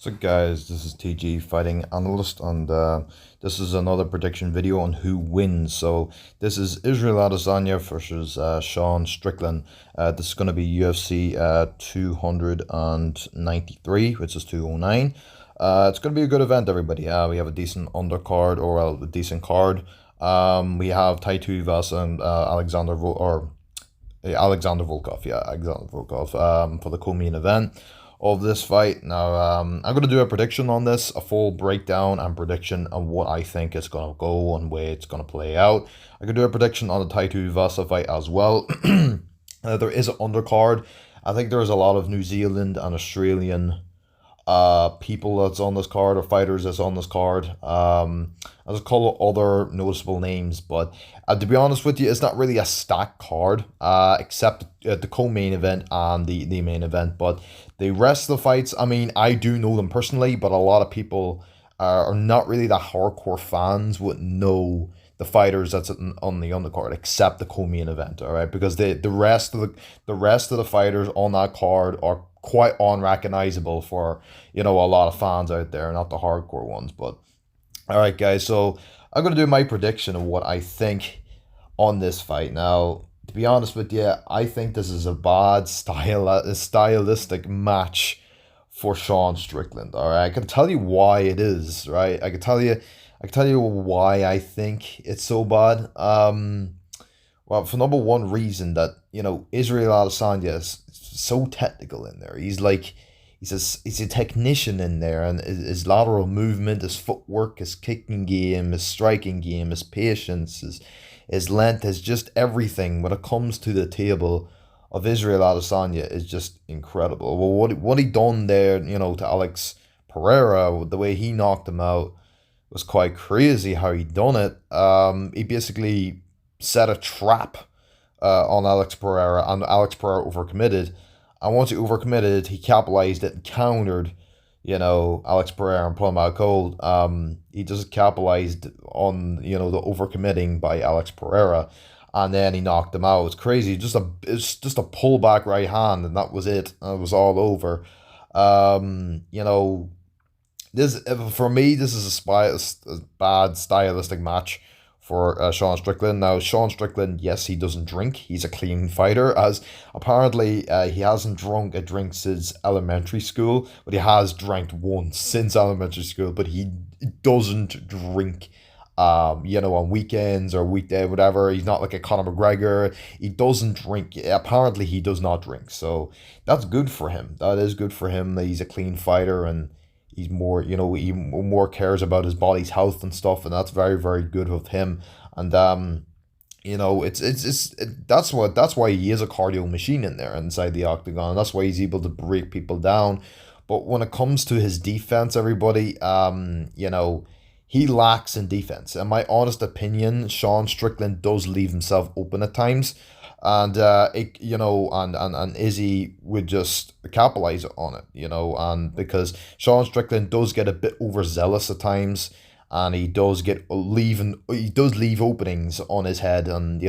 So guys, this is TG Fighting Analyst, and this is another prediction video on who wins. So this is Israel Adesanya versus Sean Strickland. This is going to be UFC 293, which is 209. It's going to be a good event, everybody. We have a decent undercard, or a decent card. We have Taitu Vasa and Alexander Volkov, yeah, Alexander Volkov, for the co-main event of this fight. Now, I'm going to do a prediction on this, a full breakdown and prediction on what I think is going to go and where it's going to play out. I could do a prediction on the Taitu Vasa fight as well. There is an undercard. I think there's a lot of New Zealand and Australian people that's on this card, or fighters that's on this card. I just call it other noticeable names, but to be honest with you, it's not really a stacked card, except the co-main event and the main event. But the rest of the fights, I mean, I do know them personally, but a lot of people are not really the hardcore fans would know the fighters that's on the undercard, except the co-main event, all right? Because the rest of the fighters on that card are quite unrecognizable for a lot of fans out there, not the hardcore ones. But all right, guys, so I'm gonna do my prediction of what I think on this fight. Now, to be honest with you, I think this is a bad stylistic match for Sean Strickland. All right, I can tell you why it is. Right, I can tell you why I think it's so bad. Well, for number one reason that Israel Adesanya is so technical in there. He's a technician in there, and his lateral movement, his footwork, his kicking game, his striking game, his patience, his length, is just everything when it comes to the table of Israel Adesanya is just incredible. Well, what he done there, to Alex Pereira, the way he knocked him out was quite crazy. How he done it. He basically set a trap on Alex Pereira, and Alex Pereira overcommitted. And once he overcommitted, he capitalized it and countered, Alex Pereira and put him out cold. He just capitalized on, the overcommitting by Alex Pereira, and then he knocked him out. It's crazy. It's just a pullback right hand, and that was it. It was all over. This, for me, this is a bad stylistic match for Sean Strickland. Now, Sean Strickland, yes, he doesn't drink. He's a clean fighter, as apparently he hasn't drunk a drink since elementary school, but he has drank once since elementary school, but he doesn't drink, on weekends or weekday, whatever. He's not like a Conor McGregor. He doesn't drink. Apparently, he does not drink. So that's good for him. That is good for him that he's a clean fighter, and he's more, he more cares about his body's health and stuff, and that's very, very good of him. And that's why he is a cardio machine in there inside the octagon. That's why he's able to break people down. But when it comes to his defense, everybody, he lacks in defense. In my honest opinion, Sean Strickland does leave himself open at times, and and Izzy would just capitalize on it, and because Sean Strickland does get a bit overzealous at times, and he does leave openings on his head, and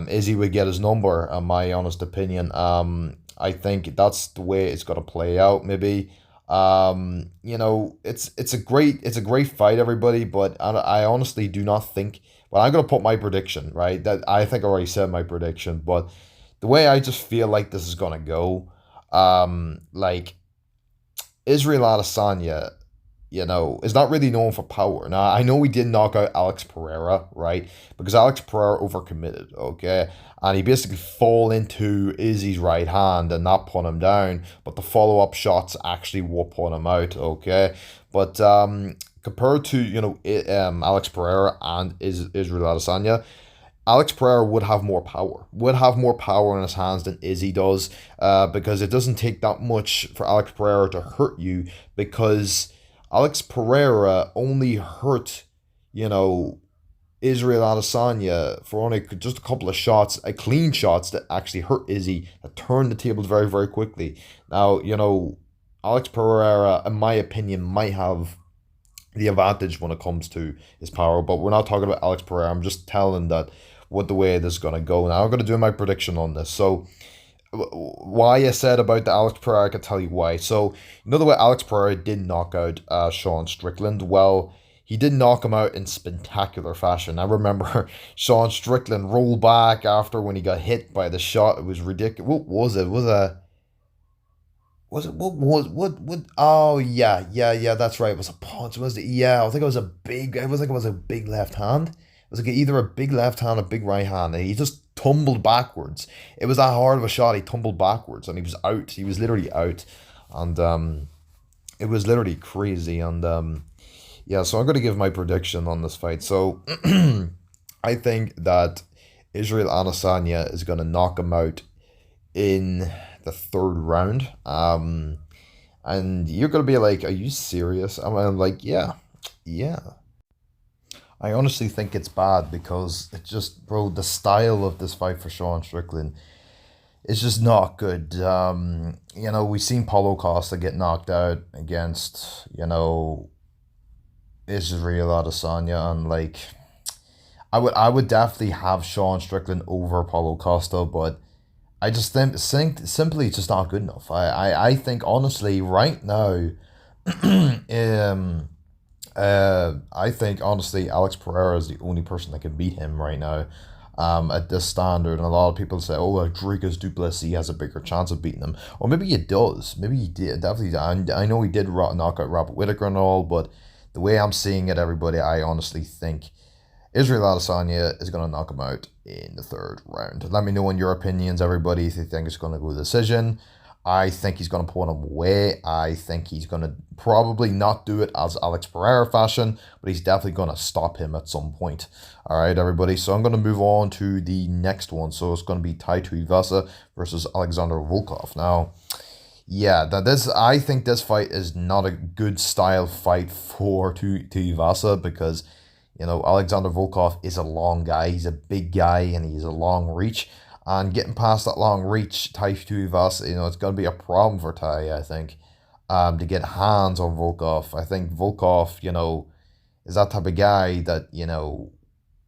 Izzy would get his number. In my honest opinion, I think that's the way it's gonna play out. Maybe. It's a great fight, everybody, but I honestly do not think. Well, I'm gonna put my prediction, right? That I think I already said my prediction, but the way I just feel like this is gonna go, like Israel Adesanya, is not really known for power. Now, I know he did knock out Alex Pereira, right? Because Alex Pereira overcommitted, okay? And he basically fall into Izzy's right hand and not put him down, but the follow-up shots actually will put him out, okay? But compared to, Alex Pereira and Israel Adesanya, Alex Pereira would have more power in his hands than Izzy does, because it doesn't take that much for Alex Pereira to hurt you, because Alex Pereira only hurt, Israel Adesanya for only just a couple of shots, clean shots that actually hurt Izzy, that turned the tables very, very quickly. Now, Alex Pereira, in my opinion, might have the advantage when it comes to his power, but we're not talking about Alex Pereira. I'm just telling that what the way this is going to go. Now, I'm going to do my prediction on this. So, why I said about the Alex Pereira, I can tell you why. So, you know the way Alex Pereira did knock out Sean Strickland? Well, he did knock him out in spectacular fashion. I remember Sean Strickland rolled back after when he got hit by the shot. It was ridiculous. What was it? Was it what oh yeah, that's right. It was a punch. Was it? Yeah, I think it was a big it was like it was a big left hand. It was like either a big left hand or a big right hand, and he just tumbled backwards. It was that hard of a shot. He tumbled backwards and he was out. He was literally out. And it was literally crazy. And yeah, so I'm gonna give my prediction on this fight. So I think that Israel Adesanya is gonna knock him out in the third round. And you're gonna be like, "Are you serious?" I'm like, "Yeah, yeah." I honestly think it's bad because it's just, bro, the style of this fight for Sean Strickland is just not good. We've seen Paulo Costa get knocked out against, Israel Adesanya, and like, I would definitely have Sean Strickland over Paulo Costa, but I just think simply it's just not good enough. I think honestly right now, I think honestly Alex Pereira is the only person that can beat him right now, at this standard. And a lot of people say, "Oh, Rodriguez Duplessis has a bigger chance of beating him," or maybe he does. Maybe he did. Definitely, I know he did knock out Robert Whittaker and all, but the way I'm seeing it, everybody, I honestly think Israel Adesanya is going to knock him out in the third round. Let me know in your opinions, everybody, if you think it's going to go to decision. I think he's going to pull him away. I think he's going to probably not do it as Alex Pereira fashion, but he's definitely going to stop him at some point. All right, everybody. So I'm going to move on to the next one. So it's going to be Tai Tuivasa versus Alexander Volkov. Now, yeah, I think this fight is not a good style fight for Tuivasa because Alexander Volkov is a long guy. He's a big guy and he's a long reach. And getting past that long reach, Tai Tuivasa, it's going to be a problem for Tai, I think, to get hands on Volkov. I think Volkov, is that type of guy that,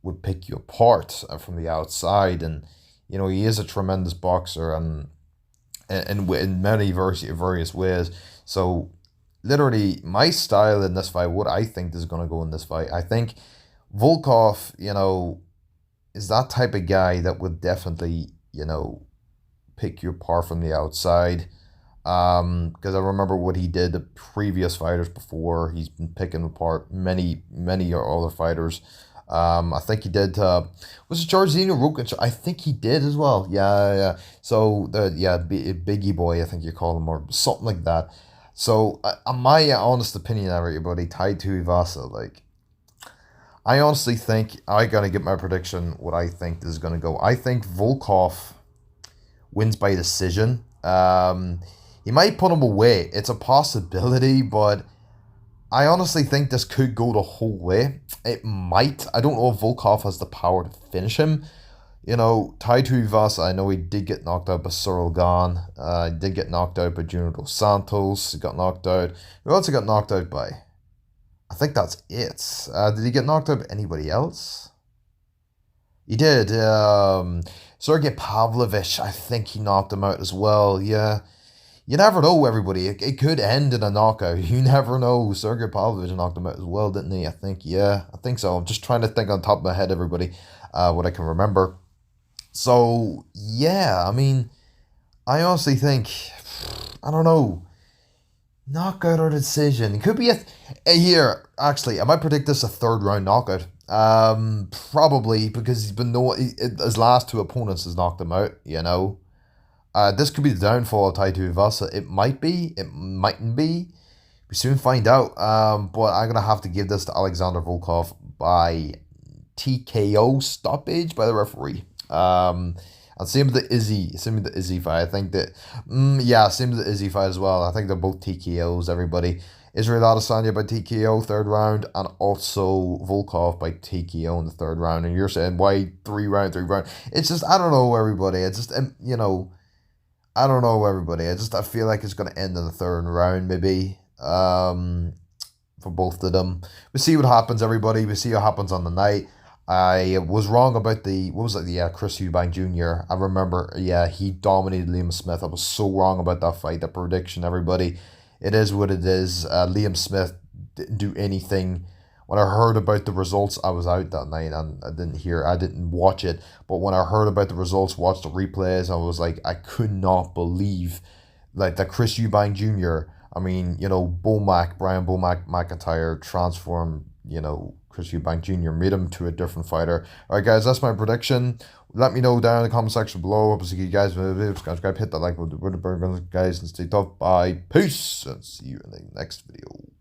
would pick you apart from the outside. And, he is a tremendous boxer and in many various ways. So, literally, my style in this fight, what I think is going to go in this fight, I think Volkov, is that type of guy that would definitely, pick you apart from the outside. Because I remember what he did to previous fighters before. He's been picking apart many other fighters. I think he did. Was it Jairzinho Rokic? I think he did as well. Yeah. So Biggie Boy, I think you call him, or something like that. So, my honest opinion, everybody, Tai Tuivasa, like, I honestly think I gotta get my prediction. What I think this is gonna go. I think Volkov wins by decision. He might put him away. It's a possibility, but I honestly think this could go the whole way. It might. I don't know if Volkov has the power to finish him. Tai Tuivasa, I know he did get knocked out by Cyril Gane. He did get knocked out by Junior Dos Santos. He got knocked out. Who else he got knocked out by? I think that's it. Did he get knocked out by anybody else? He did. Sergey Pavlovich, I think he knocked him out as well. Yeah. You never know, everybody. It could end in a knockout. You never know. Sergey Pavlovich knocked him out as well, didn't he? I think, yeah. I think so. I'm just trying to think on top of my head, everybody, what I can remember. So, yeah, I mean, I honestly think, I don't know, knockout or decision. It could be here. Actually, I might predict this a third round knockout. Probably because his last two opponents has knocked him out. This could be the downfall of Tai Tuivasa. It might be. It mightn't be. We soon find out. But I'm gonna have to give this to Alexander Volkov by TKO stoppage by the referee. And same with the Izzy fight. I think that, same with the Izzy fight as well. I think they're both TKOs, everybody. Israel Adesanya by TKO third round, and also Volkov by TKO in the third round. And you're saying, why three round? It's just, I don't know, everybody. It's just, I don't know, everybody. I feel like it's going to end in the third round, maybe, for both of them. We see what happens, everybody. We see what happens on the night. I was wrong about the what was it? The Chris Eubank Jr. I remember, yeah, he dominated Liam Smith. I was so wrong about that fight. The prediction, everybody, it is what it is. Liam Smith didn't do anything. When I heard about the results, I was out that night and I didn't watch it. But when I heard about the results, watched the replays, I was like, I could not believe like that Chris Eubank Jr. I mean, Brian Bomac McIntyre transformed, Chris Eubank Jr. made him to a different fighter. All right, guys, that's my prediction. Let me know down in the comment section below. Hope to see you guys. Subscribe, hit that like button, guys, and stay tough. Bye, peace, and see you in the next video.